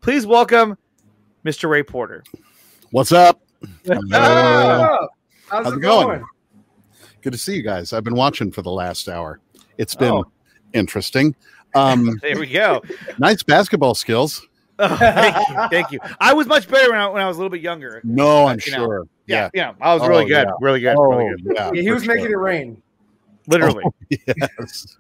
Please welcome Mr. Ray Porter. What's up? How's it going? Good to see you guys. I've been watching for the last hour. It's been interesting. There we go. Nice basketball skills. Oh, thank you. I was much better when I was a little bit younger. No, I'm sure. Yeah, I was really good. Yeah. Really good. Oh, really good. yeah. He was making it rain. Literally. Oh, yes.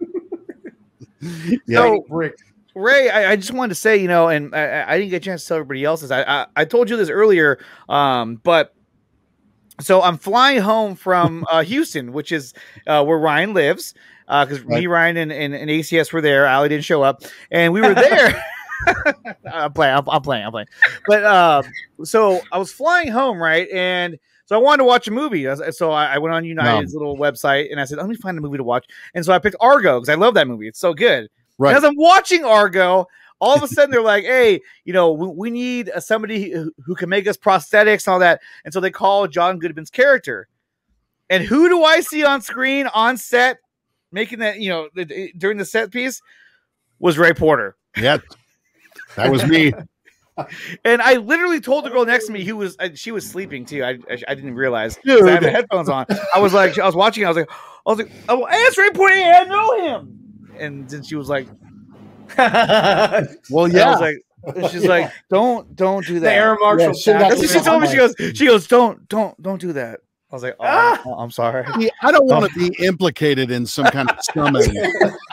So, Brick. Ray, I just wanted to say, and I didn't get a chance to tell everybody else's. I told you this earlier, but so I'm flying home from Houston, which is where Ryan lives, because me, Ryan, and ACS were there. Allie didn't show up, and we were there. I'm playing. But so I was flying home, right? And so I wanted to watch a movie. So I went on United's little website, and I said, let me find a movie to watch. And so I picked Argo because I love that movie. It's so good. Right. And as I'm watching Argo, all of a sudden they're like, hey, we need somebody who can make us prosthetics and all that. And so they call John Goodman's character. And who do I see on screen, on set, making that, during the set piece was Ray Porter. Yeah, that was me. And I literally told the girl next to me she was sleeping too. I didn't realize. I had my headphones on. I was watching. I was like, oh, it's Ray Porter. I know him. And then she was like, well, yeah. I was like, and she's like, don't do that. The air marshal. That's what she told me. She goes, don't do that. I was like, I'm sorry. I don't want to be implicated in some kind of summon.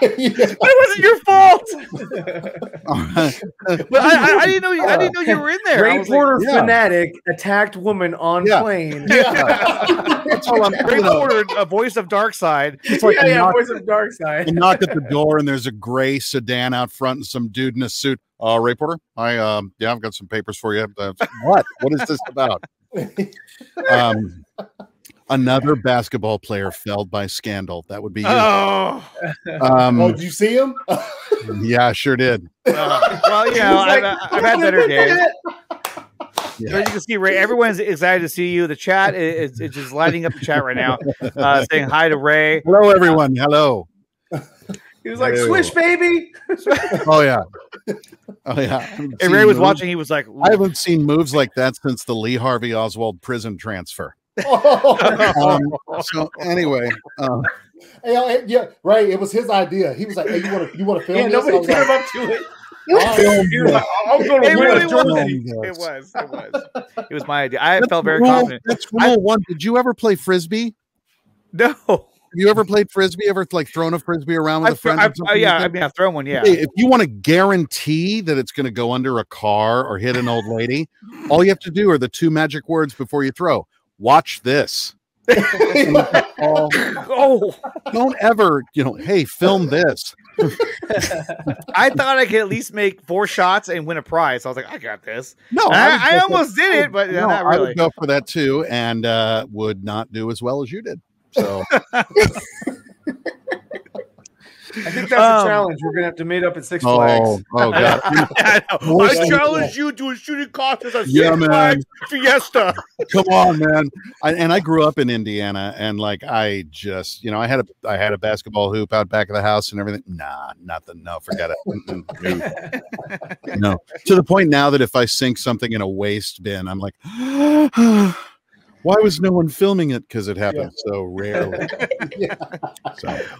It wasn't your fault. But I didn't know you were in there. Ray Porter fanatic attacked woman on plane. That's all I'm. Ray Porter, a voice of Darkseid. It's like voice of Darkseid. You knock at the door and there's a gray sedan out front and some dude in a suit. Ray Porter, I've got some papers for you. What is this about? Another basketball player felled by scandal. That would be you. Did you see him? Yeah, I sure did. Well, I've had better days. Yeah. So you can see, Ray, everyone's excited to see you. The chat is just lighting up the chat right now, saying hi to Ray. Hello, everyone. Hello. He was like, "Swish, baby." Oh yeah. And Ray was watching. He was like, ooh. I haven't seen moves like that since the Lee Harvey Oswald prison transfer. So anyway, yeah, right. It was his idea. He was like, "Hey, you want to film this?" Nobody put him up to it. It was my idea. I felt very confident. That's rule one. Did you ever play frisbee? No. You ever played frisbee? Ever thrown a frisbee around with a friend? I've thrown one. Yeah. Hey, if you want to guarantee that it's going to go under a car or hit an old lady, all you have to do are the two magic words before you throw. Watch this. Don't ever, hey, film this. I thought I could at least make 4 shots and win a prize. I was like, I got this. No, I almost did it, but not really. I would go for that too, and would not do as well as you did. So I think that's a challenge. We're gonna have to meet up at Six Flags. Oh God! I challenge you to a shooting contest at Six Flags Fiesta. Come on, man! I grew up in Indiana, and I just, I had a basketball hoop out back of the house and everything. Nah, nothing. No, forget it. No, to the point now that if I sink something in a waste bin, I'm like. Why was no one filming it? Because it happens so rarely.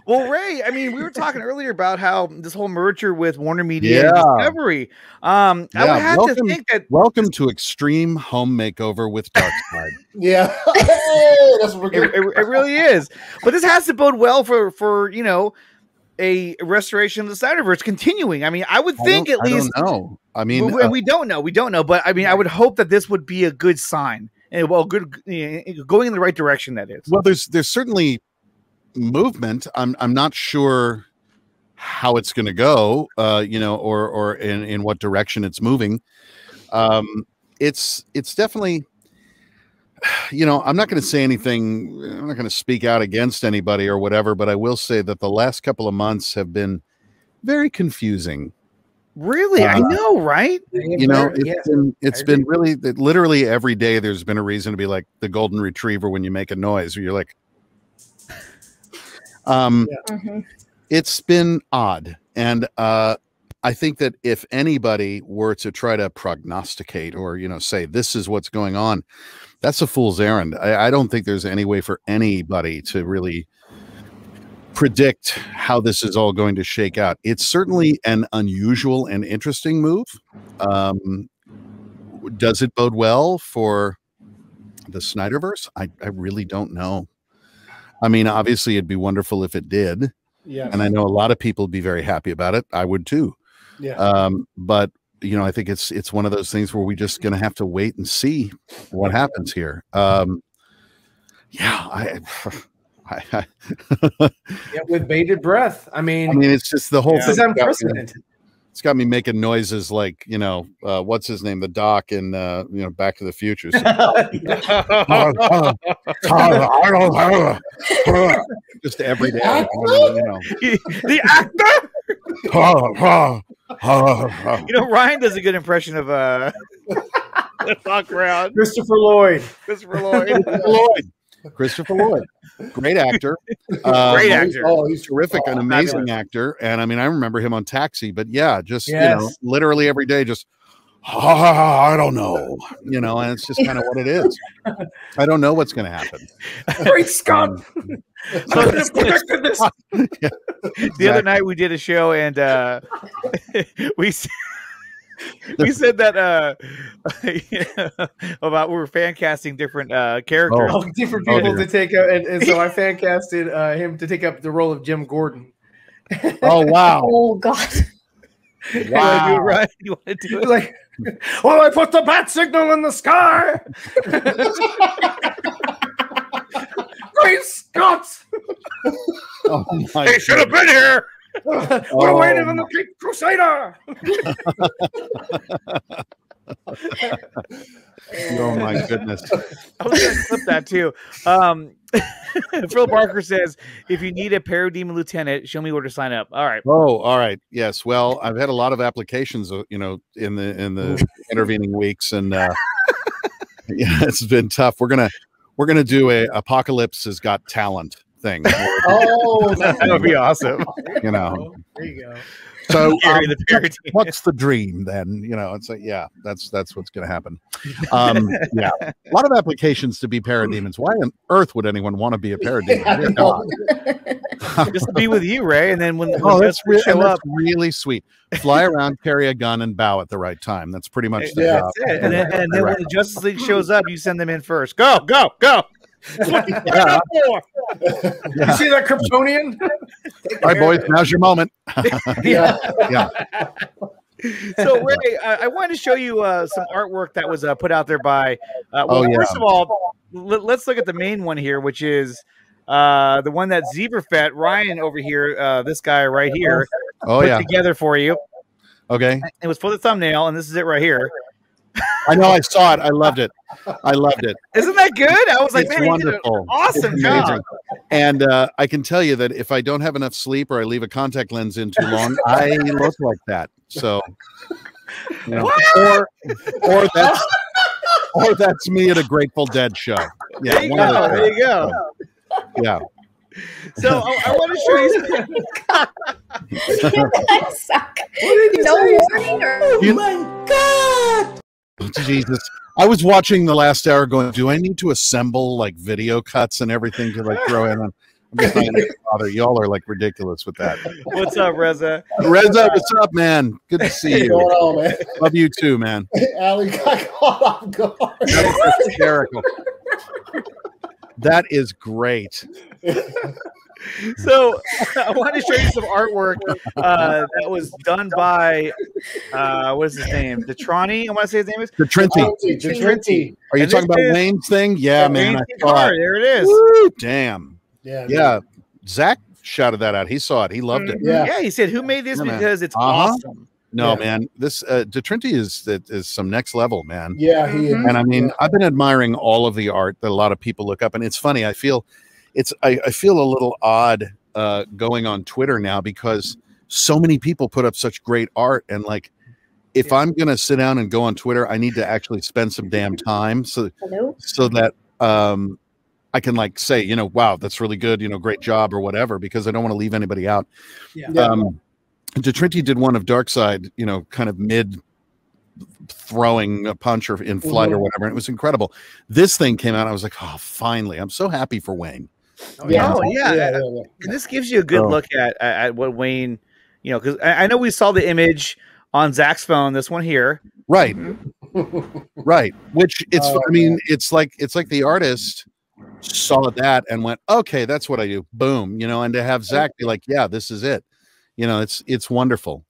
Well, Ray, we were talking earlier about how this whole merger with Warner Media and Discovery. I would have to think that. Welcome to Extreme Home Makeover with Darkseid. Yeah, that's what we're doing. It really is. But this has to bode well for a restoration of the Snyderverse continuing. I would think at least. I don't know. We don't know. We don't know. But I would hope that this would be a good sign. And good, going in the right direction. That is. Well, there's certainly movement. I'm not sure how it's going to go. Or in what direction it's moving. It's definitely. I'm not going to say anything. I'm not going to speak out against anybody or whatever. But I will say that the last couple of months have been very confusing. Really? I know, right? It's been really literally every day there's been a reason to be like the golden retriever when you make a noise where you're like it's been odd. And I think that if anybody were to try to prognosticate or, say this is what's going on, that's a fool's errand. I don't think there's any way for anybody to really predict how this is all going to shake out. It's certainly an unusual and interesting move. Does it bode well for the Snyderverse? I really don't know. I mean, obviously it'd be wonderful if it did. Yeah. And I know a lot of people would be very happy about it. I would too. Yeah. But I think it's one of those things where we're just going to have to wait and see what happens here. Yeah, with bated breath. I mean, it's just the whole this is thing. unprecedented. It's got me making noises like, what's his name? The Doc in, Back to the Future. Just every day. The actor. Ryan does a good impression of Doc Brown. Christopher Lloyd. Christopher Lloyd, great actor. Great actor. He's terrific, an amazing actor. And I mean, I remember him on Taxi, but yeah, just literally every day, just I don't know, and it's just kind of what it is. I don't know what's going to happen. Great Scott! I could have predicted this. The other night we did a show and we said that about we were fan casting different characters, different people to take up, and so I fan casted him to take up the role of Jim Gordon. Oh wow! Oh God! Wow! Right? You want to do it? Like, well, I put the bat signal in the sky. Great Scott! Oh my! They should have been here. We're waiting on the Cape Crusader. Oh my goodness! I was going to clip that too. Phil Barker says, "If you need a Parademon lieutenant, show me where to sign up." All right. Oh, all right. Yes. Well, I've had a lot of applications, in the intervening weeks, and yeah, it's been tough. We're gonna do a Apocalypse Has Got Talent thing. Oh, That would be awesome. There you go. So The what's the dream then? It's like, yeah, that's what's going to happen. Yeah, a lot of applications to be parademons. Why on earth would anyone want to be a parademon? Just to be with you, Ray, and then when that's show up, really sweet. Fly around, carry a gun, and bow at the right time. That's pretty much the job. That's it. And then when the Justice League shows up, you send them in first. Go. That's what you signed up for. You see that Kryptonian? All right, boys, now's your moment. Yeah. So, Ray, I wanted to show you some artwork that was put out there by. First of all, let's look at the main one here, which is the one that Zebrafet Ryan over here, this guy right here, put together for you. Okay, it was for the thumbnail, and this is it right here. I know, I saw it. I loved it. Isn't that good? I was like, it's man, wonderful. Awesome job. And I can tell you that if I don't have enough sleep or I leave a contact lens in too long, I look like that. So, or that's me at a Grateful Dead show. Yeah, there you go. Yeah. So I want to show you. You guys suck. No warning. Oh my God. Jesus. I was watching the last hour going, do I need to assemble like video cuts and everything to like throw in? I'm just not gonna bother. Y'all are like ridiculous with that. What's up, Reza? Reza, what's up, man? Good to see you. What's going on, man? Love you too, man. Allie got caught off guard. That's hysterical. That is great. So I want to show you some artwork that was done by what is his name? Detrani. I want to say his name is Detrinti. Are you talking about Wayne's thing? Yeah, man. I saw it. There it is. Woo, damn. Yeah. Zach shouted that out. He saw it. He loved it. Yeah. He said, "Who made this?" Because it's awesome. No, man. This Detrinti is some next level, man. Yeah, he is. And I mean, I've been admiring all of the art that a lot of people look up, and it's funny. I feel a little odd going on Twitter now because so many people put up such great art, and like, if I'm gonna sit down and go on Twitter, I need to actually spend some damn time so that I can like say, wow, that's really good, great job or whatever, because I don't want to leave anybody out. DeTrinity did one of Darkseid, you know, kind of mid throwing a punch or in flight or whatever. And it was incredible. This thing came out. I was like, oh, finally. I'm so happy for Wayne. Yeah. And this gives you a good look at what Wayne, you know, because I know we saw the image on Zach's phone, this one here. Right. Right. Which it's, I mean, it's like the artist saw that and went, okay, that's what I do. Boom. You know, and to have Zach be like, yeah, this is it. You know, it's wonderful.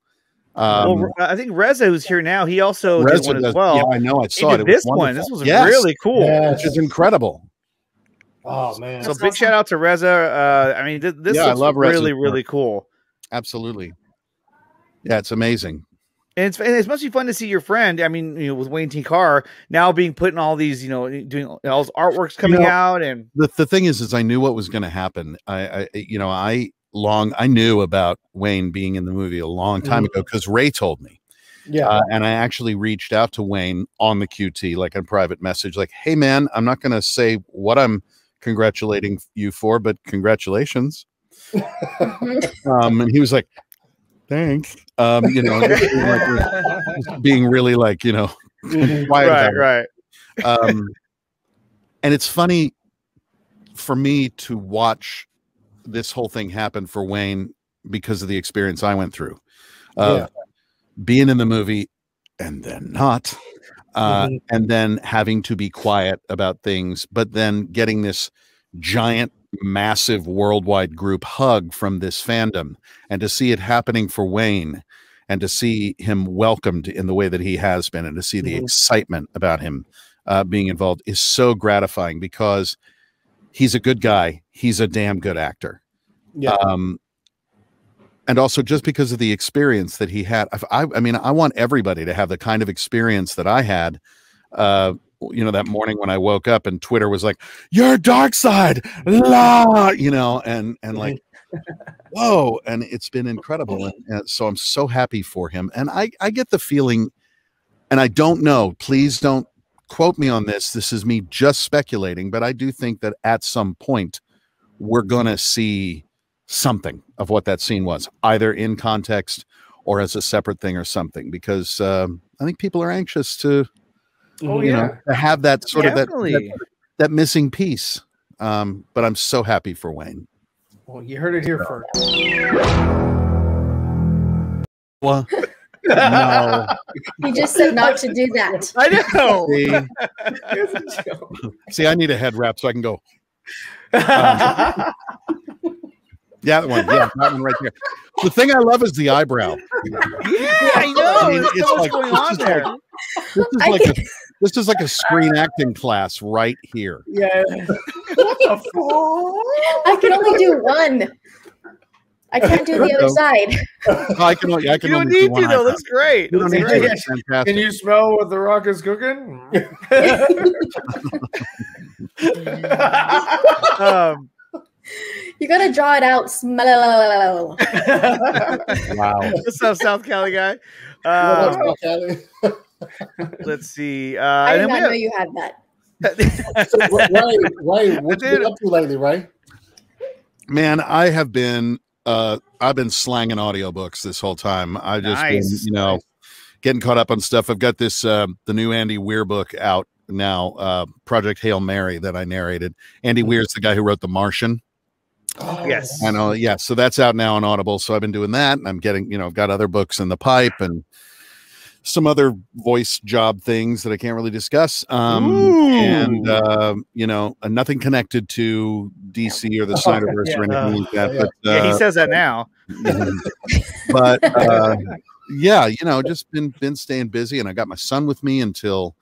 Well, I think Reza, who's here now, he also did one as well. Yeah, I know. I saw it. This one. This was really cool. Which is incredible. Oh man! So big shout out to Reza. I mean, this I looks love really, Reza's really cool. Absolutely. Yeah, it's amazing. And it must be fun to see your friend. I mean, you know, with Wayne T. Carr now being put in all these, you know, doing all his artworks coming out. And the thing is I knew what was going to happen. I knew about Wayne being in the movie a long time ago because Ray told me. Yeah. And I actually reached out to Wayne on the QT, like a private message, like, hey man, I'm not going to say what I'm congratulating you for, but congratulations. And he was like, thanks. You know, being really like, you know, quiet. Right. And it's funny for me to watch this whole thing happen for Wayne because of the experience I went through. Being in the movie and then not, and then having to be quiet about things, but then getting this giant, massive worldwide group hug from this fandom, and to see it happening for Wayne, and to see him welcomed in the way that he has been, and to see the excitement about him being involved is so gratifying because he's a good guy. He's a damn good actor. Yeah. And also just because of the experience that he had, I mean, I want everybody to have the kind of experience that I had, you know, that morning when I woke up and Twitter was like, "You're Darkseid, la," you know, and like, whoa. And it's been incredible. And so I'm so happy for him. And I get the feeling, and I don't know, please don't quote me on this. This is me just speculating, but I do think that at some point we're going to see something of what that scene was, either in context or as a separate thing or something, because I think people are anxious to, you know, to have that sort of that missing piece. But I'm so happy for Wayne. Well, you heard it here first. Well, no. He just said not to do that. I know. See, I need a head wrap so I can go. Yeah, that one right there. The thing I love is the eyebrow. Yeah, I know. I mean, it's like going on there. This is like a screen acting class right here. Yeah. I can only do one. I can't do the other side. I can you don't need to though. That's great. You don't need to. It's Can fantastic. you smell what the Rock is cooking? You gotta draw it out. Smell. Wow. What's up, South Cali guy? Let's see. I did not know you had that. Right. What you been up to lately, right? Man, I have been I've been slanging audiobooks this whole time. I just been, you know, getting caught up on stuff. I've got this the new Andy Weir book out now, Project Hail Mary, that I narrated. Andy Weir's the guy who wrote The Martian. Oh, yes. I know. Yeah. So that's out now on Audible. So I've been doing that, and I'm getting, you know, I've got other books in the pipe and some other voice job things that I can't really discuss. And you know, nothing connected to DC or the Snyderverse or anything like that. But he says that now. But yeah, you know, just been staying busy, and I got my son with me until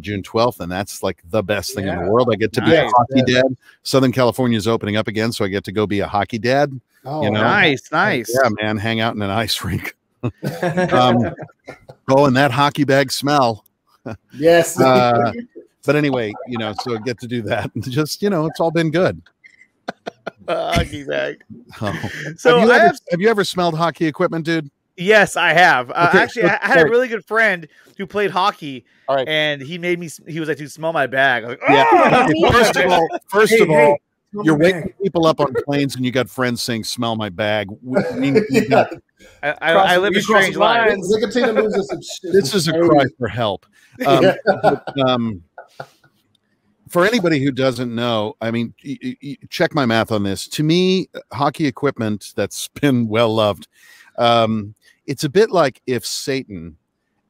June 12th, and that's like the best thing in the world. I get to be a hockey dad. Southern California is opening up again, so I get to go be a hockey dad. Oh, you know? Nice. Yeah, man, hang out in an ice rink. Oh, and that hockey bag smell. Yes. But anyway, you know, so I get to do that. Just, you know, it's all been good. Hockey bag. Oh. So have you ever smelled hockey equipment, dude? Yes, I have. Okay, actually, I had a really good friend who played hockey, all right, and he made me. He was like, "Dude, smell my bag." I was like, yeah. First of all, you're waking people up on planes, and you got friends saying, "Smell my bag." I live a strange life. Nicotina loses some shit. This is a cry for help. For anybody who doesn't know, I mean, check my math on this. To me, hockey equipment that's been well loved. It's a bit like if Satan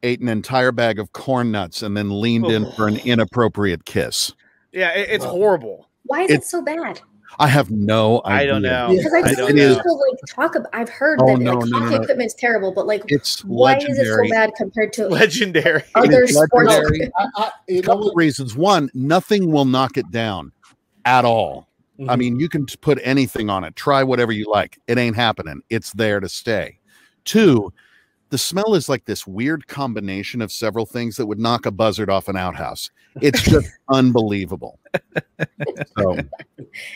ate an entire bag of corn nuts and then leaned in for an inappropriate kiss. Yeah, it's horrible. Why is it so bad? I have no idea. I don't know. Because I've seen people like talk about. I've heard that hockey equipment's terrible, but like, it's why legendary. is it so bad compared to Legendary. other sports? A couple of reasons. One, nothing will knock it down at all. I mean, you can put anything on it. Try whatever you like. It ain't happening. It's there to stay. Two, the smell is like this weird combination of several things that would knock a buzzard off an outhouse. It's just unbelievable. So,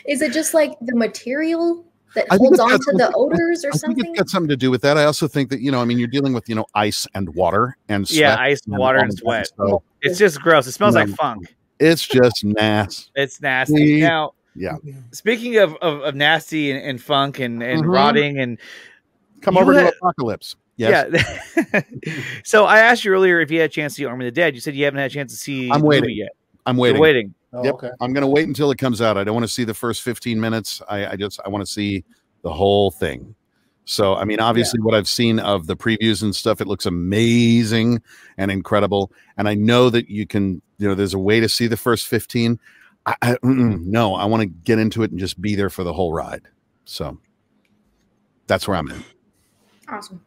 is it just like the material that holds on to the odors or something? I think it's got something to do with that. I also think that, I mean, you're dealing with, ice and water and sweat. Yeah, ice, water, and sweat. So it's just gross. It smells like funk. It's just nasty. It's nasty. Now, yeah. Speaking of nasty and funk and rotting and come over to Apocalypse. Yes. Yeah. So I asked you earlier if you had a chance to see Army of the Dead. You said you haven't had a chance to see the movie yet. I'm waiting. You're waiting. Oh, yep. Okay. I'm going to wait until it comes out. I don't want to see the first 15 minutes. I want to see the whole thing. So, I mean, obviously what I've seen of the previews and stuff, it looks amazing and incredible. And I know that you can, there's a way to see the first 15. No, I want to get into it and just be there for the whole ride. So that's where I'm at. Awesome.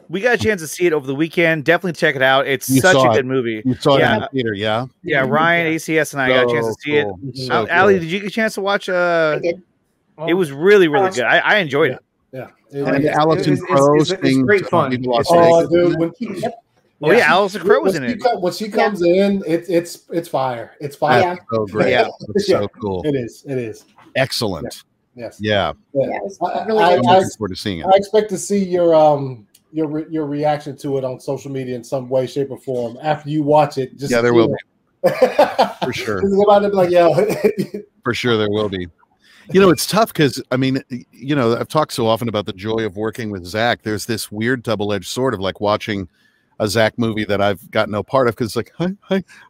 We got a chance to see it over the weekend. Definitely check it out. It's such a good movie. You saw it in the theater, yeah? Yeah, Ryan, ACS, and I got a chance to see it. So Allie, did you get a chance to watch? I did. It was really, really good. I enjoyed it. Yeah. And Alison Crowe it's great fun. Oh, dude. Yeah, Alison Crowe was in it. When she comes in, it's fire. It's fire. That's so great. Yeah. That's so cool. It is. Excellent. Yes. Yeah. Yeah, it was I'm really good. looking forward to seeing it. I expect to see your reaction to it on social media in some way, shape, or form after you watch it. Just there will be. For sure. For sure there will be. It's tough because, I mean, I've talked so often about the joy of working with Zach. There's this weird double-edged sword of like watching a Zach movie that I've got no part of because like I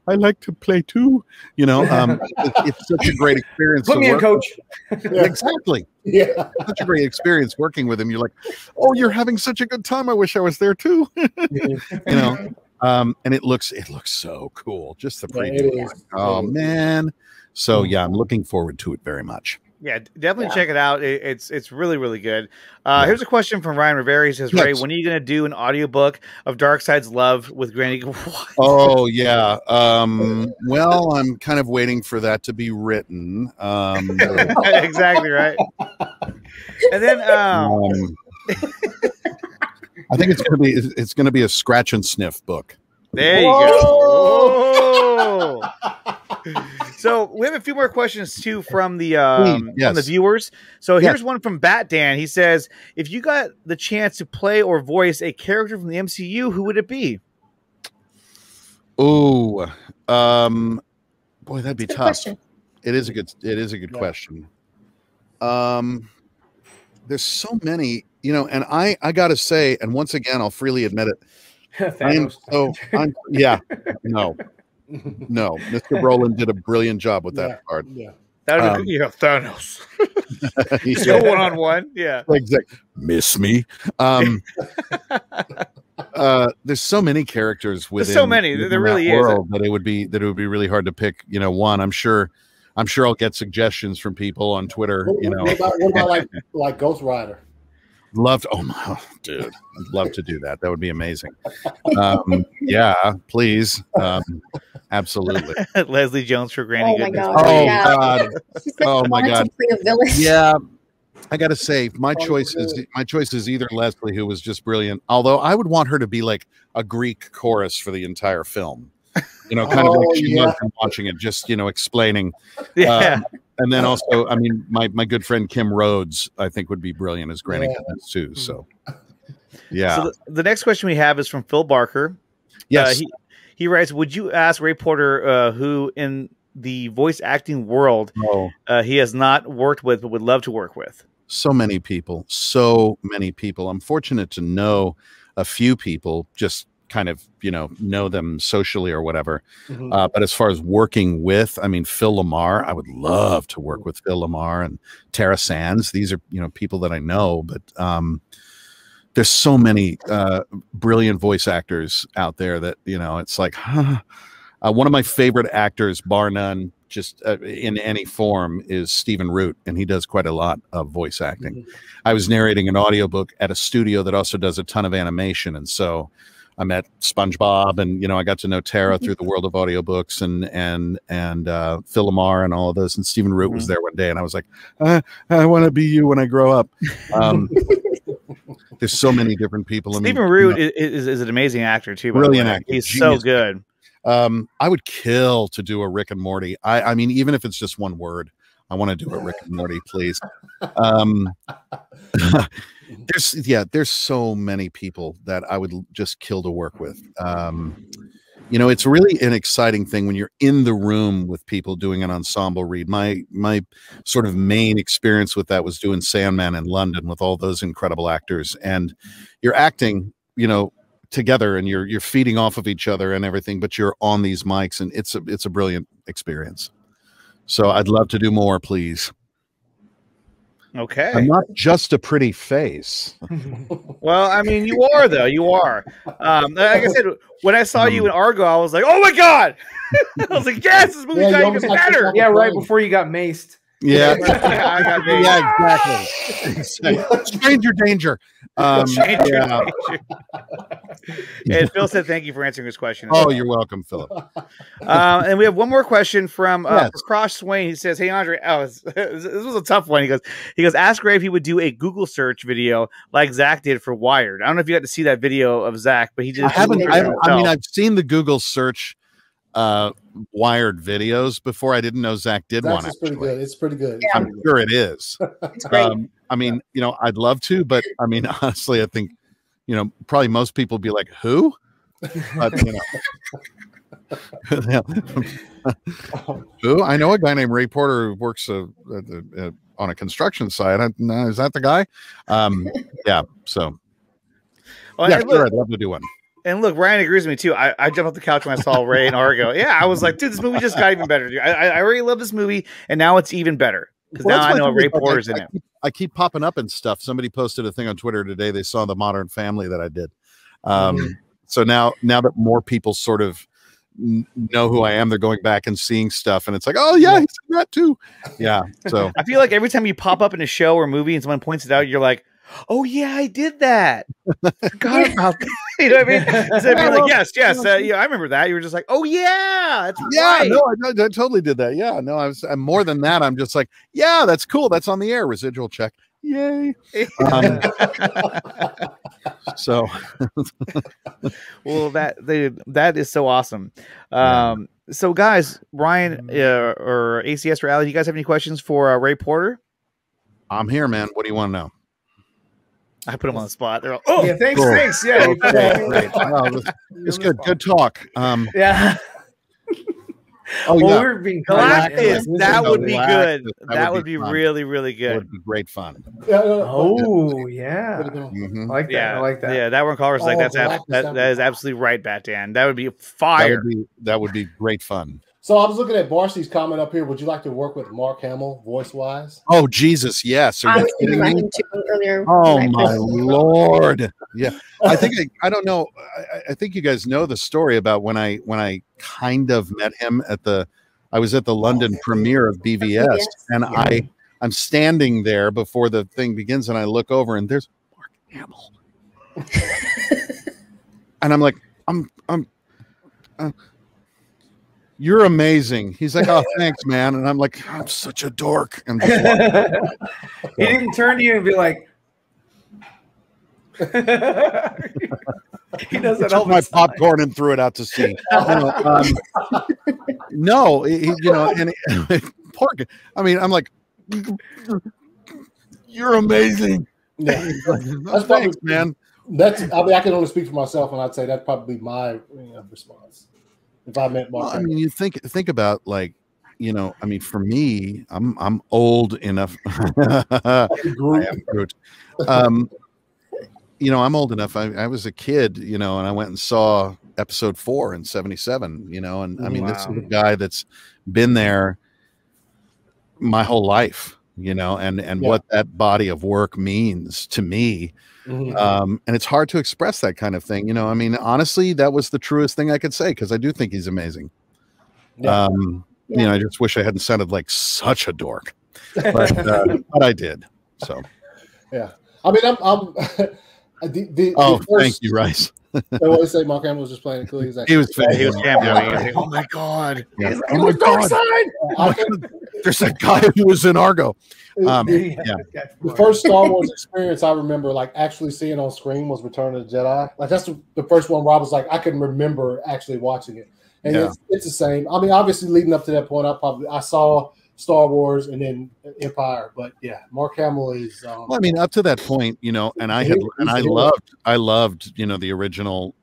like to play too. It's such a great experience. Put me in, coach. Exactly. Yeah. Such a great experience working with him. You're like, oh, you're having such a good time. I wish I was there too. And it looks so cool. Just the preview. Oh man. So yeah, I'm looking forward to it very much. Yeah, definitely check it out. It's really, really good. Here's a question from Ryan Rivera. He says, Ray, when are you going to do an audiobook of Darkseid's Love with Granny? Oh, yeah. Well, I'm kind of waiting for that to be written. Exactly, right. And then I think it's going to be a scratch and sniff book. There you go. So we have a few more questions too from the from the viewers. So here's one from Bat Dan. He says, if you got the chance to play or voice a character from the MCU, who would it be? Oh, boy, that'd be tough. Question. It is a good question. There's so many, and I got to say, and once again, I'll freely admit it. No, Mr. Brolin did a brilliant job with that card. Yeah. That would Thanos. He's going on one. Yeah. Exactly. Miss me. There's so many characters within. There's so many. There really is. That it would be really hard to pick. One. I'm sure I'll get suggestions from people on Twitter. What about like Ghost Rider? Dude, I'd love to do that. That would be amazing. Yeah, please. Absolutely. Leslie Jones for Granny. Oh my Goodness. God. Oh Yeah. God. Oh my God. To play a villain. Yeah. I gotta say, my choice is either Leslie, who was just brilliant. Although I would want her to be like a Greek chorus for the entire film. Kind of like she was watching it, just explaining. Yeah. And then also, I mean, my good friend Kim Rhodes, I think, would be brilliant as Granny Goodness too. So, yeah. So the next question we have is from Phil Barker. Yes. He writes, would you ask Ray Porter who in the voice acting world Oh, he has not worked with but would love to work with? so many people. So many people. I'm fortunate to know a few people, just kind of, know them socially or whatever. Mhm. But as far as working with, I mean, Phil Lamar, I would love to work with Phil Lamar and Tara Sands. These are, people that I know, but there's so many brilliant voice actors out there that, it's like, one of my favorite actors, bar none, just in any form, is Stephen Root, and he does quite a lot of voice acting. Mhm. I was narrating an audiobook at a studio that also does a ton of animation, and so I met SpongeBob, and I got to know Tara through the world of audiobooks, and Phil Lamar and all of those. And Stephen Root was there one day, and I was like, I want to be you when I grow up. There's so many different people. Stephen Root is an amazing actor too. Brilliant actor. He's Genius. so good. I would kill to do a Rick and Morty. I mean, even if it's just one word, I want to do a Rick and Morty, please. There's so many people that I would just kill to work with. It's really an exciting thing when you're in the room with people doing an ensemble read. My sort of main experience with that was doing Sandman in London with all those incredible actors, and you're acting, together, and you're feeding off of each other and everything, but you're on these mics, and it's a brilliant experience. So I'd love to do more, please. Okay. I'm not just a pretty face. Well, I mean, you are though. You are. Like I said, when I saw you in Argo, I was like, "Oh my god!" I was like, "Yes, this movie's Yeah, you even almost like better." took Yeah, off right the before you got maced. Yeah, I got me. yeah, exactly. Stranger danger. Yeah. And Phil said, "Thank you for answering his question." Oh, you're welcome, Philip. And we have one more question from Yes. Cross Swain. He says, "Hey Andre, this was a tough one." He goes, ask Ray if he would do a Google search video like Zach did for Wired. I don't know if you got to see that video of Zach, but he did. I mean, I've seen the Google search Wired videos before. I didn't know Zach did That's one. just pretty good. It's pretty good. Yeah. I'm sure it is. It's great. I mean, I'd love to, but I mean, honestly, I think, probably most people be like, who? But, who? I know a guy named Ray Porter who works on a construction site. Is that the guy? Yeah. So, Well, yeah, and sure, look, I'd love to do one. and look, Ryan agrees with me too. I jumped off the couch when I saw Ray and Argo. Yeah, I was like, dude, this movie just got even better. Dude. I already love this movie, and now it's even better because Well, now that's I know my Ray thing, like, Porter's in it. I keep popping up and stuff. Somebody posted a thing on Twitter today. They saw the Modern Family that I did. So now that more people sort of know who I am, they're going back and seeing stuff, and it's like, oh yeah, he's in that too. Yeah. So I feel like every time you pop up in a show or movie and someone points it out, you're like, oh yeah, I did that. Forgot about that. You know what I mean? Instead of being like, yes, yeah, I remember that. You were just like, oh yeah, that's yeah, right. no, I totally did that. Yeah, no, I'm more than that. I'm just like, yeah, that's cool. That's on the air. Residual check. Yay. So Well, that is so awesome. So guys, Ryan or ACS or Allie, do you guys have any questions for Ray Porter? I'm here, man. What do you want to know? I put him on the spot. They're all, oh, Yeah, thanks, Cool. thanks. Yeah, you put Okay, that- great. No, it's good. Good talk. yeah. Oh Well, yeah, we're being Galactus, that would be Galactus, good. that That would would be be fun. really, really that good. would be great fun. Oh, yeah. Mhm. I like that. Yeah, I like that. Yeah, that one caller's like, Oh, that's Galactus, that is absolutely right, Batman. That would be That fire. would be great fun. So I was looking at Barcy's comment up here. Would you like to work with Mark Hamill voice wise? Oh Jesus, yes. Are I you was thinking kidding about me? him too earlier. Oh Right. my Lord. Yeah. I think I don't know. I think you guys know the story about when I kind of met him I was at the London premiere of BVS, BVS, and yeah. I'm standing there before the thing begins, and I look over and there's Mark Hamill. And I'm like, you're amazing. He's like, oh, thanks, man. And I'm like, I'm such a dork. And just walk. He didn't turn to you and be like, he does He that all took my the time. popcorn and threw it out to sea. No, and pork. I mean, I'm like, you're amazing. Yeah. That's thanks, man. I can only speak for myself, and I'd say that'd probably be my response if I met Mark. Well, I mean, you think about like you know, I mean, for me, I'm old enough. I am Groot. You know, I'm old enough. I was a kid, you know, and I went and saw episode 4 in '77, you know, and I mean, this is a guy that's been there my whole life, you know, and what that body of work means to me. And it's hard to express that kind of thing, you know. I mean, honestly, that was the truest thing I could say, because I do think he's amazing. You know, I just wish I hadn't sounded like such a dork, but I did. So yeah, I mean, I'm the first, thank you, Rice. I want to say Mark Hamill was just playing it cool. He was cameoing. Oh my god! Yeah. Oh my god! There's that guy who was in Argo. The first Star Wars experience I remember, like, actually seeing on screen was Return of the Jedi. Like, that's the first one where I was like, I can remember actually watching it, and it's the same. I mean, obviously, leading up to that point, I saw Star Wars and then Empire, but yeah, Mark Hamill is. Well, I mean, up to that point, you know, and I loved, you know, the original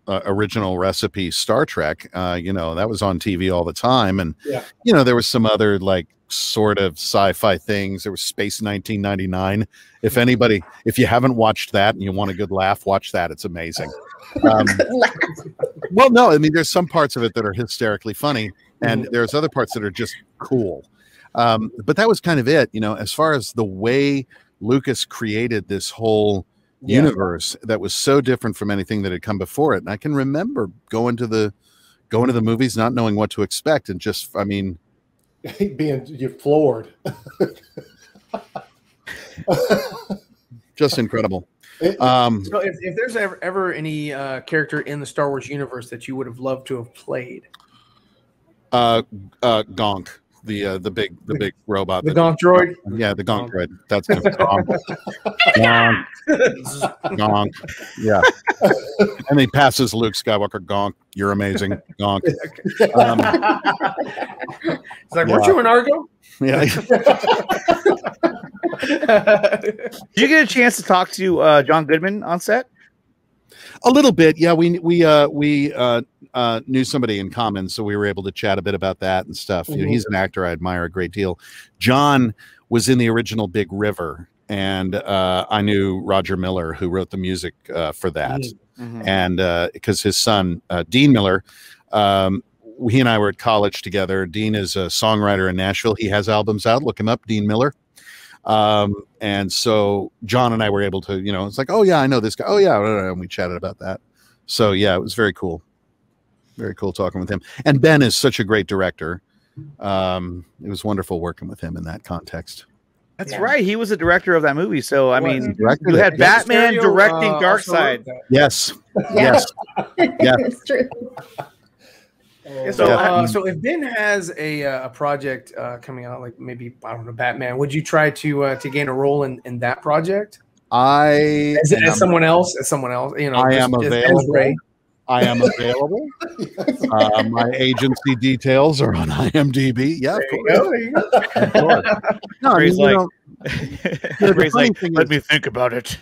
recipe Star Trek. You know, that was on TV all the time, and you know, there was some other like sort of sci-fi things. There was Space 1999. If you haven't watched that and you want a good laugh, watch that. It's amazing. Well, no, I mean, there's some parts of it that are hysterically funny, and there's other parts that are just cool. But that was kind of it, you know, as far as the way Lucas created this whole universe that was so different from anything that had come before it. And I can remember going to the movies, not knowing what to expect, and just, I mean, you're floored. Just incredible. So if there's ever any character in the Star Wars universe that you would have loved to have played, Gonk. The big robot. The Gonk droid? Yeah, the Gonk droid. That's him. Gonk. Gonk. Yeah. And he passes Luke Skywalker. Gonk. You're amazing. Gonk. It's like, weren't you in Argo? Yeah. Did you get a chance to talk to John Goodman on set? A little bit, yeah. We knew somebody in common, so we were able to chat a bit about that and stuff. You know, he's an actor I admire a great deal. John was in the original Big River, and I knew Roger Miller, who wrote the music for that. And because his son Dean Miller, he and I were at college together. Dean is a songwriter in Nashville. He has albums out. Look him up, Dean Miller. And so John and I were able to, you know, it's like, oh yeah, I know this guy. Oh yeah, and we chatted about that. So yeah, it was very cool. Very cool talking with him. And Ben is such a great director. It was wonderful working with him in that context. That's right. He was the director of that movie. So I mean, you had Batman directing Darkseid. Yes. Yes. Yeah. It's true. So if Ben has a project coming out, like maybe, I don't know, Batman, would you try to gain a role in that project? As someone else, you know, I am available. I am available. My agency details are on IMDb. Yeah, there you go. Of course. No, I mean, like, let me think about it.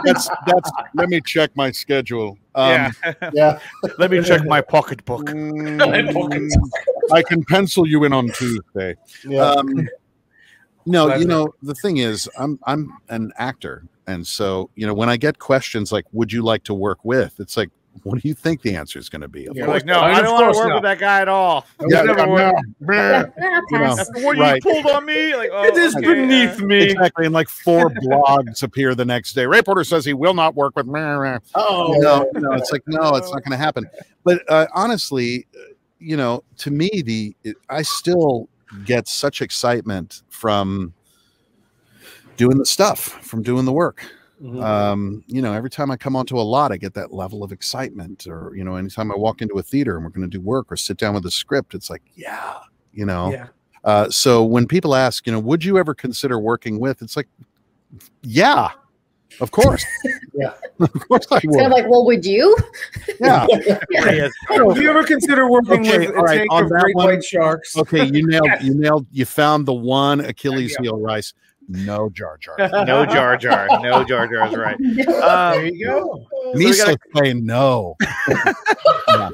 That's. Let me check my schedule. Yeah. Let me check my pocketbook. I can pencil you in on Tuesday. Yeah. No, you know, the thing is, I'm an actor. And so, you know, when I get questions like, would you like to work with? It's like, what do you think the answer is going to be? You're like, no, I don't want to work with that guy at all. Yeah, After what you pulled on me, like, it is beneath me. Exactly. And like 4 blogs appear the next day. Ray Porter says he will not work with. Oh, no, it's like, no, it's not going to happen. But honestly, you know, to me, I still get such excitement from doing the stuff, from doing the work. You know, every time I come onto a lot, I get that level of excitement. Or, you know, anytime I walk into a theater and we're going to do work or sit down with a script, it's like, yeah, you know. Yeah. So when people ask, you know, would you ever consider working with? It's like, yeah, of course. Yeah, of course I would. It's kind of like, well, would you? Yeah. Have you ever consider working with a tank of great white sharks? Okay, you nailed. You found the one Achilles heel, Rice. No Jar Jar. No Jar Jar. No Jar Jar is right. There you go. Misa saying no. Yeah.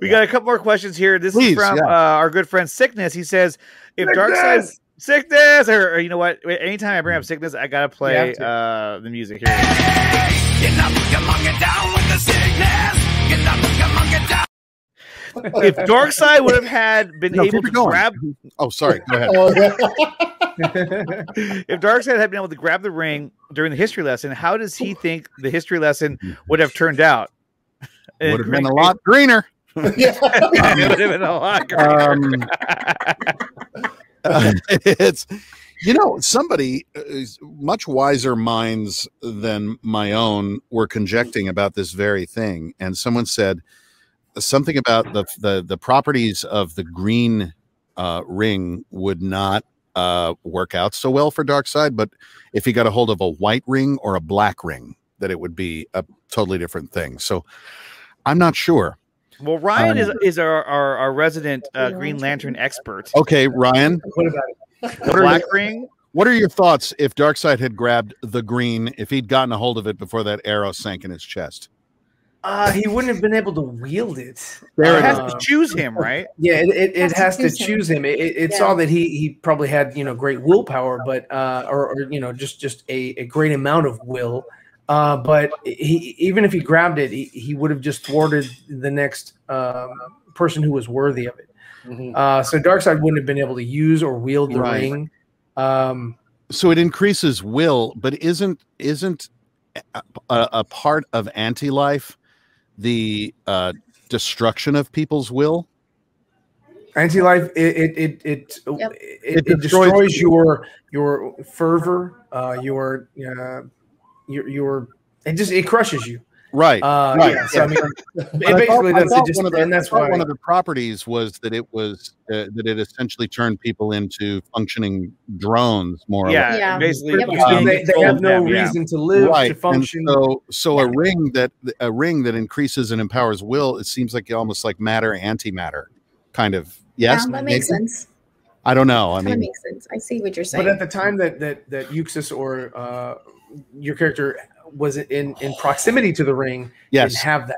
We got a couple more questions here. This is from our good friend Sickness. He says, if Darkseid Sickness, or you know what? Anytime I bring up Sickness, I gotta play the music here. If Darkseid would have been able to grab, sorry, go ahead. If Darkseid had been able to grab the ring during the history lesson, how does he think the history lesson would have turned out? Would have been a lot greener. It would have been a lot greener. It's, somebody much wiser minds than my own were conjecturing about this very thing, and someone said something about the properties of the green ring would not work out so well for Darkseid, but if he got a hold of a white ring or a black ring, that it would be a totally different thing. So I'm not sure. Well, Ryan is our resident Green Lantern expert. Okay, Ryan. What about it? The black ring. What are your thoughts if Darkseid had grabbed the green, if he'd gotten a hold of it before that arrow sank in his chest? He wouldn't have been able to wield it. It has to choose him, right? Yeah, it has to choose him. It saw that he probably had great willpower, but or just a great amount of will. But even if he grabbed it, he would have just thwarted the next person who was worthy of it. So Darkseid wouldn't have been able to use or wield the ring. So it increases will, but isn't a part of anti-life the destruction of people's will? Anti-life, it destroys your fervor, it crushes you. Right. Right. Yeah. So I mean, basically that's why one of the properties was that it was that it essentially turned people into functioning drones, more. Yeah. Basically, they have no reason to live, to function. And so a ring that increases and empowers will, it seems like almost like matter antimatter, kind of. Yes, that makes sense. I don't know. I mean, that makes sense. I see what you're saying. But at the time that Euxis or your character was in proximity to the ring, didn't have that.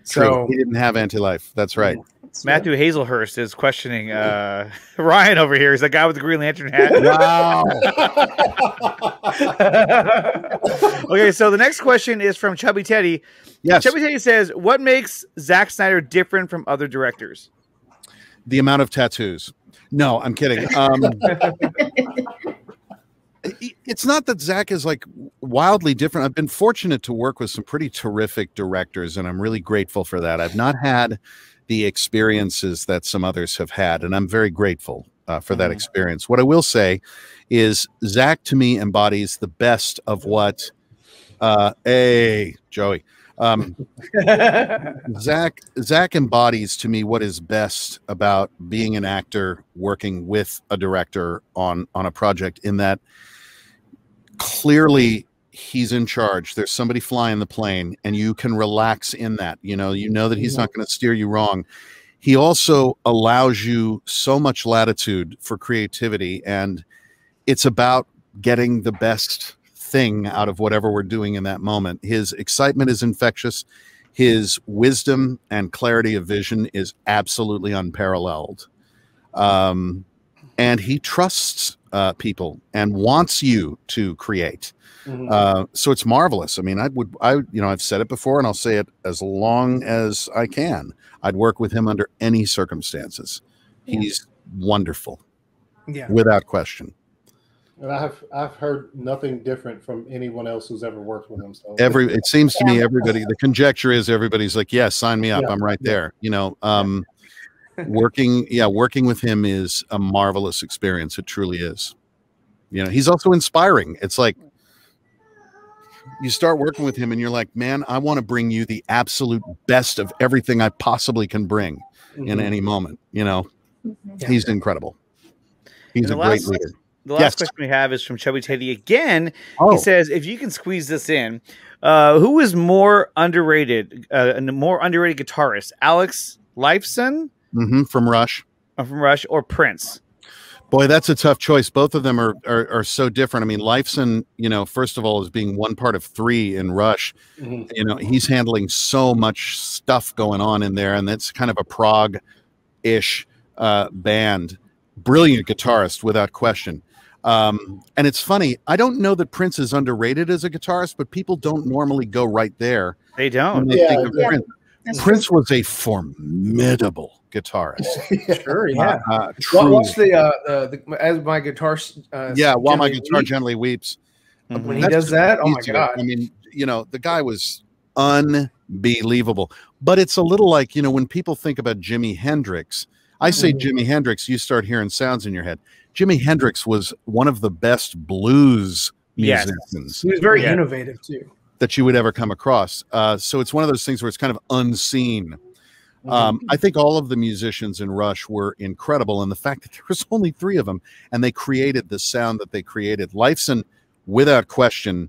So he didn't have anti-life. That's right. Matthew Hazelhurst is questioning Ryan over here. He's the guy with the Green Lantern hat. Wow. Okay, so the next question is from Chubby Teddy. Yes. Chubby Teddy says, what makes Zack Snyder different from other directors? The amount of tattoos. No, I'm kidding. It's not that Zack is like wildly different. I've been fortunate to work with some pretty terrific directors, and I'm really grateful for that. I've not had the experiences that some others have had, and I'm very grateful for that experience. What I will say is Zack, to me, embodies the best of what Joey. Zack embodies to me what is best about being an actor working with a director on a project, in that clearly he's in charge. There's somebody flying the plane, and you can relax in that. You know that he's not going to steer you wrong. He also allows you so much latitude for creativity, and it's about getting the best thing out of whatever we're doing in that moment. His excitement is infectious. His wisdom and clarity of vision is absolutely unparalleled. And he trusts people and wants you to create. So it's marvelous. I mean, I've said it before, and I'll say it as long as I can. I'd work with him under any circumstances. He's wonderful, without question. And I've heard nothing different from anyone else who's ever worked with him. So it seems to me everybody, the conjecture is everybody's like, yes, sign me up. I'm right there. Working with him is a marvelous experience. It truly is. He's also inspiring. It's like you start working with him and you're like, man, I want to bring you the absolute best of everything I possibly can bring in any moment. He's incredible. He's a great leader. The last question we have is from Chubby Teddy again. He says, if you can squeeze this in, who is more underrated, guitarist, Alex Lifeson from Rush, or Prince? Boy, that's a tough choice. Both of them are so different. I mean, Leifson, you know, first of all, is being one part of 3 in Rush. Mhm. You know, he's handling so much stuff going on in there, and that's kind of a prog-ish band. Brilliant guitarist, without question. And it's funny, I don't know that Prince is underrated as a guitarist, but people don't normally go right there They when don't. they Yeah, think of yeah. Prince. That's Prince was a formidable guitarist. Sure, yeah. Truly. Watch the as my guitar. Yeah, while my gently guitar weeps. gently weeps. When he That's does that, oh my easier. god! I mean, you know, the guy was unbelievable. But it's a little like, you know, when people think about Jimi Hendrix, I say Jimi Hendrix, you start hearing sounds in your head. Jimi Hendrix was one of the best blues Yes. musicians He was very Yeah. innovative too. that you would ever come across. So it's one of those things where it's kind of unseen. I think all of the musicians in Rush were incredible, and the fact that there was only 3 of them and they created the sound that they created. Leifson, without question,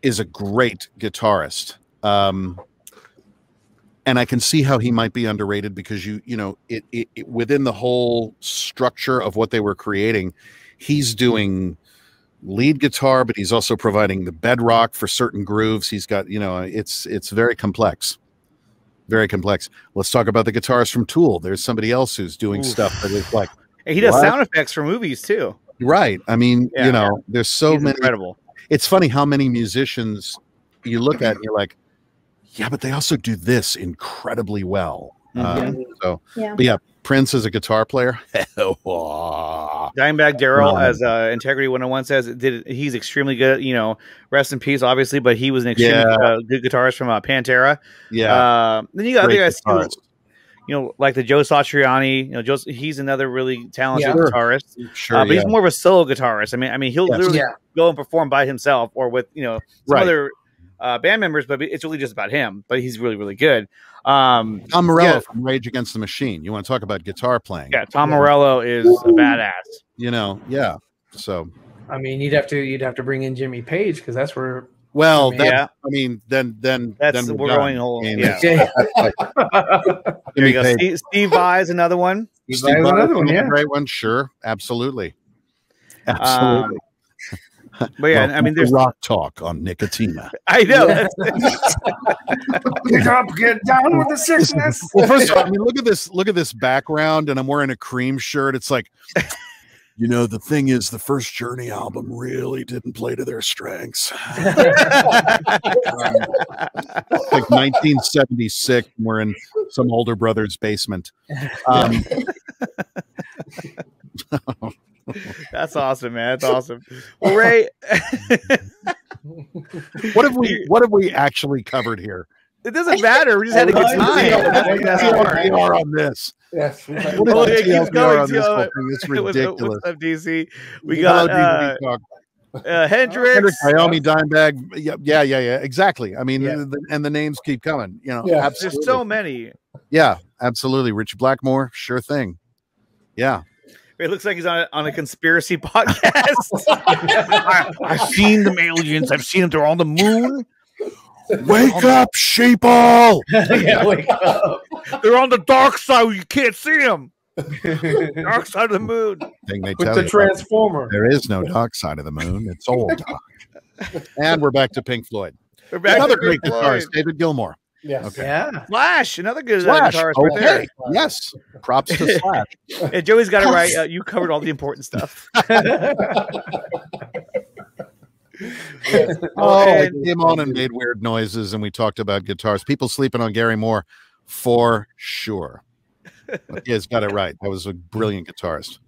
is a great guitarist, and I can see how he might be underrated because you know it within the whole structure of what they were creating, he's doing lead guitar, but he's also providing the bedrock for certain grooves. He's got, you know, it's very complex. Very complex. Let's talk about the guitarist from Tool. There's somebody else who's doing stuff that is like, And he does What? sound effects for movies too. right. I mean, Yeah. you know, there's so He's many. incredible. It's funny how many musicians you look at and you're like, yeah, but they also do this incredibly well. So, Yeah. but yeah, Prince as a guitar player. Dimebag Darrell, as Integrity 101 says, he's extremely good. You know, rest in peace, obviously, but he was an extremely good guitarist from Pantera. Yeah. Then you got other Great guys too, guitarist. you know, like the Joe Satriani. You know, he's another really talented Yeah. guitarist. Sure. But he's more of a solo guitarist. I mean, he'll Yes. literally Yeah. go and perform by himself or with, you know, some Right. other band members, but it's really just about him. But he's really, really good. Tom Morello yeah. from Rage Against the Machine. You want to talk about guitar playing? Yeah, Tom Morello is a badass. You know, yeah. So, I mean, you'd have to bring in Jimmy Page because that's where. well, I mean, that's, yeah. I mean, then That's we're we're done. going whole. I mean, Yeah, Yeah. there you go. Page. Steve Vai is another one. Steve Vai is Vai another is one, yeah. great one. Sure, absolutely, absolutely. But yeah, Welcome I mean, to there's. Rock Talk on Nicotina. I know. Yeah. Get up, get down with the sickness. Well, first of all, I mean, look at this background, and I'm wearing a Cream shirt. It's like, you know, the thing is, the first Journey album really didn't play to their strengths. Like 1976, and we're in some older brother's basement. That's awesome, man. That's awesome. Well, Ray, What have we actually covered here? it doesn't matter. We just had a good time. That's the best part. We are on this. Yes. What Oh, is yeah, the keep TLDR going, on this Theo. whole thing? It's ridiculous. What's up, DC? We Hello, got DVD Talk. Hendrix. Hendrix, Wyoming, Dimebag. Yeah. Exactly. I mean, Yeah. and the names keep coming. You know, Yeah. absolutely. There's so many. Yeah, absolutely. Rich Blackmore, sure thing. Yeah. It looks like he's on a conspiracy podcast. I've seen the aliens. I've seen them. They're on the moon. Wake up, sheeple! Yeah, wake up. They're on the dark side. You can't see them. Dark side of the moon. Thing they With tell the you. Transformer. There is no dark side of the moon. It's all dark. And we're back to Pink Floyd. We're back Another to great Pink guitarist, Floyd. David Gilmour. Yes. Okay. Yeah. Slash, another good Slash. guitarist right there. Okay. Yes. Props to Slash. And Joey's got it right. You covered all the important stuff. Oh, and- we came on and made weird noises, and we talked about guitars. People sleeping on Gary Moore, for sure. He has got it right. That was a brilliant guitarist.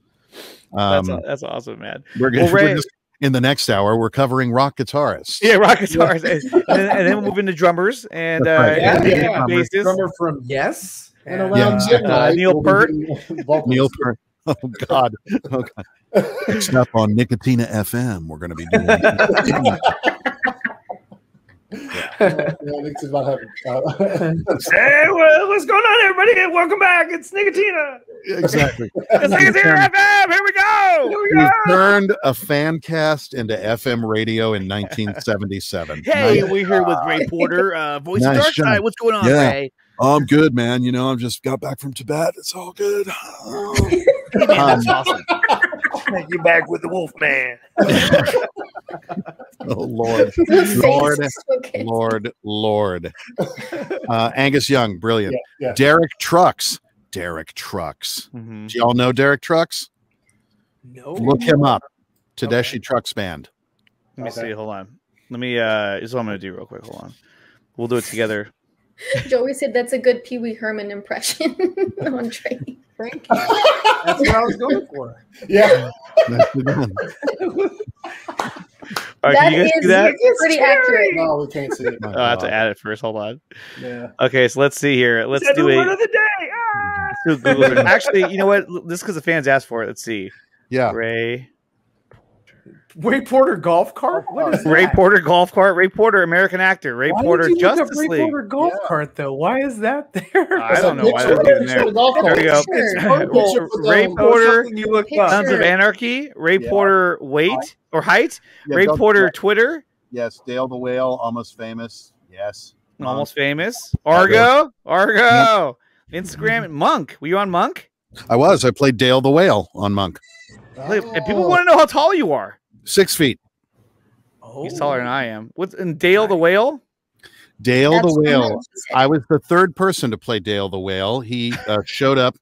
That's awesome, man. We're Well, Ray- just, in the next hour, we're covering rock guitarists. Yeah, rock guitars, and then we'll move into drummers and That's right. Yeah, and yeah. bassists. Drummer from Yes. And And, around Yeah. midnight, Neil we'll be Peart. getting vocals. Neil Peart. Oh God. Oh God. Next up on Nicotina FM, we're going to be doing. Yeah, Nick's about having. Hey, well, what's going on, everybody? Welcome back. It's Nicotina. Exactly. It's Nicotina FM. Here we go. We turned a fan cast into FM radio in 1977. Hey, Nice. we're here with Ray Porter, voice of Nice Dark job. Side. What's going on, Yeah. Ray? Oh, I'm good, man. You know, I've just got back from Tibet. It's all good. That's awesome. You back with the wolf man. Oh, Lord. Lord. Angus Young, brilliant. Yeah. Derek Trucks. Mm-hmm. Do y'all know Derek Trucks? No. Look him up. Tedeschi Trucks Band. Let me see. Hold on. Let me. This is what I'm going to do real quick. Hold on. We'll do it together. Joey said that's a good Pee Wee Herman impression on Trey. Thank you. That's what I was going for. Yeah. All right, can you guys see that? It's pretty accurate. No, we can't see it. Oh, I have to add it first. Hold on. Yeah. Okay, so let's see here. Let's do word a. of the day. Ah! Let's do a Google search. Actually, you know what? This because the fans asked for it. Let's see. Yeah. Ray Porter golf cart? What is Ray that? Porter golf cart. Ray Porter, American actor. Ray Why Porter, would you look up Justice Ray League. Porter golf cart though? Why is that there? I don't know why that's even there. There we go. Picture. Ray Porter, You look Picture. up. Sons of Anarchy. Ray Porter, weight or height. Yeah, Ray Doug- Porter, Twitter. Yes, Dale the Whale, almost famous. Yes. Almost famous. Argo. Instagram. Monk. Were you on Monk? I was. I played Dale the Whale on Monk. And people want to know how tall you are. 6 feet. He's taller than I am. What's and Dale the Whale? Dale That's the what Whale. she said. I was the third person to play Dale the Whale. He showed up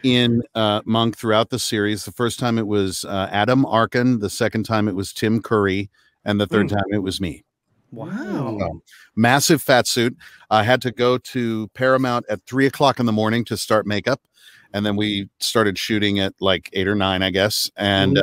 in Monk throughout the series. The first time it was Adam Arkin. The second time it was Tim Curry. And the third time it was me. Wow. Massive fat suit. I had to go to Paramount at 3 o'clock in the morning to start makeup. And then we started shooting at like 8 or 9, I guess. And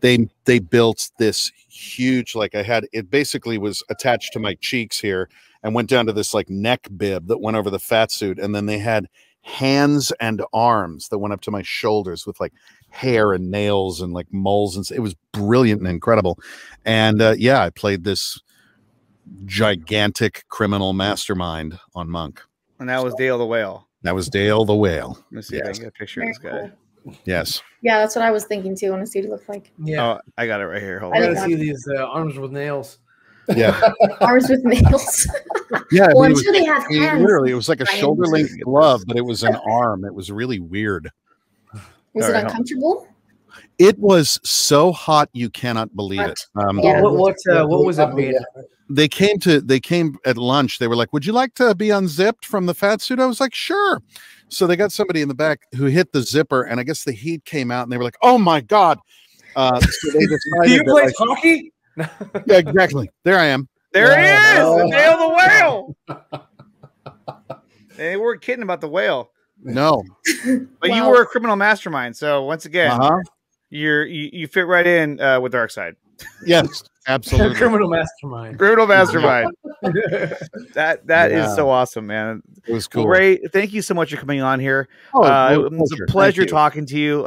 they built this huge, like it basically was attached to my cheeks here and went down to this like neck bib that went over the fat suit. And then they had hands and arms that went up to my shoulders with like hair and nails and like moles. And it was brilliant and incredible. And yeah, I played this gigantic criminal mastermind on Monk. And that was Dale the Whale. That was Dale the Whale. Let me see if I can get a picture of this guy. Yes. Yeah, that's what I was thinking too. I want to see what he looks like. Yeah. Oh, I got it right here. Hold I on. gotta see these arms with nails. Yeah. Arms with nails. Yeah. Well, I mean, I'm it was- sure they have it hands. literally, it was like a Hands. shoulder length glove, but it was an arm. It was really weird. Was All it right, uncomfortable? It was so hot you cannot believe it. Yeah. What was it made of? They came at lunch. They were like, "Would you like to be unzipped from the fat suit?" I was like, "Sure." So they got somebody in the back who hit the zipper, and I guess the heat came out, and they were like, "Oh my god!" So they decided Do you that, play like, hockey? yeah, exactly. There I am. There he is, no. Dale the Whale. They weren't kidding about the whale, No. but you Wow. were a criminal mastermind. So once again, Uh-huh. you fit right in with Darkseid. Yes, absolutely. Criminal mastermind. Criminal mastermind. That is Yeah. so awesome, man. It was cool. Ray, thank you so much for coming on here. Oh, It was pleasure. a pleasure Thank you. talking to you,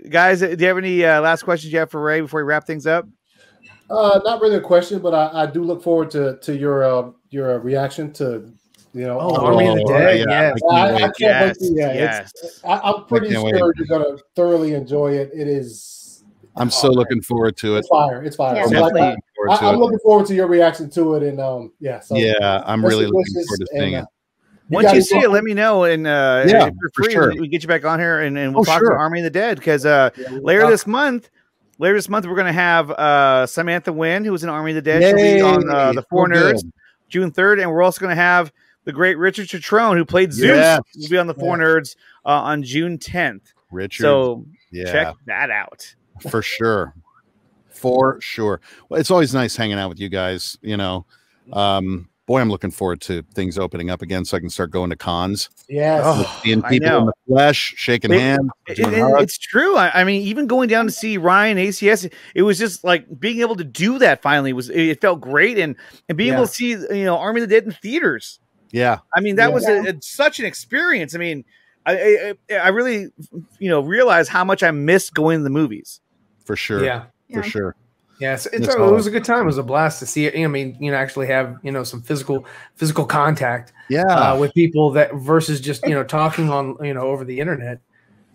guys. Do you have any last questions you have for Ray before we wrap things up? Not really a question, but I do look forward to your reaction to Army of the Oh, Dead. yeah. Yes. I can't Yes, wait to, yeah, yes. I'm pretty can't wait. sure you're gonna thoroughly enjoy it. It is. I'm so looking forward to it. It's fire. It's fire. Yeah, I'm, definitely. like, Forward to I'm it. looking forward to your reaction to it, and yeah. So Yeah, I'm really best looking wishes, forward to seeing and, it. Once you guys see go- it, let me know, and Yeah, if you're for free, sure. we get you back on here, and we'll Oh, talk sure. about Army of the Dead because later this month, we're going to have Samantha Wynn, who was in Army of the Dead. She'll be Yay. on the Four So good. Nerds June 3rd, and we're also going to have the great Richard Citrone, who played Zeus. Yes. Will be on the Four Nerds on June 10th. Richard. So yeah, check that out. for sure. For sure. Well, it's always nice hanging out with you guys. You know, boy, I'm looking forward to things opening up again so I can start going to cons, yes. Oh, seeing I people in know. the flesh, shaking hands. doing hugs. It's true. I mean, even going down to see Ryan ACS, it was just like being able to do that. Finally, it felt great, and being able to see Army of the Dead in theaters. Yeah. I mean, that Yeah. was such an experience. I mean, I really realized how much I missed going to the movies. For sure. Yeah. For sure. Yes, That's it all. was a good time. It was a blast to see it. I mean, actually have some physical contact Yeah. with people that versus just talking on over the internet.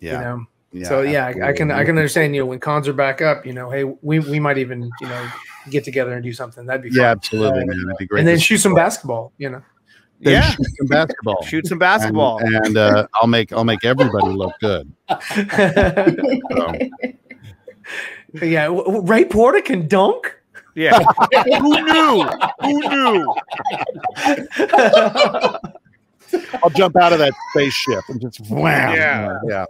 Yeah. Yeah. So yeah, I can absolutely. understand when cons are back up. Hey, we might even get together and do something. That'd be fun. Yeah, absolutely, man. That'd be great. And then shoot some basketball. then shoot some basketball. Shoot some basketball, and I'll make everybody look good. So. Yeah, Ray Porter can dunk. Yeah, who knew? I'll jump out of that spaceship and just wham. Yeah.